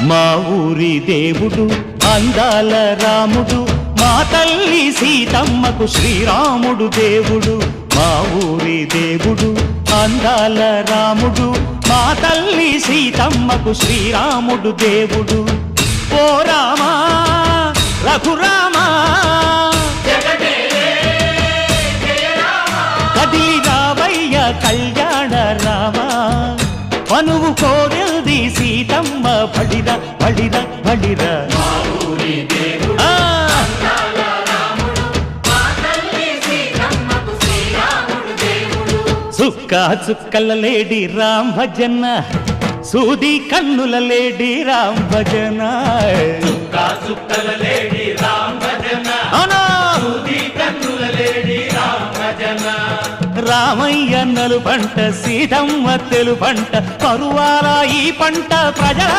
మా ఊరి దేవుడు అందాల రాముడు, మా తల్లి సీతమ్మకు శ్రీరాముడు దేవుడు. మా ఊరి దేవుడు అందాల రాముడు, మా తల్లి సీతమ్మకు శ్రీరాముడు దేవుడు. ఓ రామా రఘురామా కదిలి రావయ్య కళ్యాణ రామా, మనువు కోరెల్ది సీతమ్మ బడిర బడిర బడిర. చుక్క చుక్కల లేడి రామ్ భజన, సూది కన్నుల లేడి రామ్ భజన. చుక్కల లేడి రామ్ భజన, సూది కన్నుల లేడి రామ్ భజన. రామయ్య నలు పంట, సీతమ్మ తెలు పంట, కరువాల ఈ పంట ప్రజల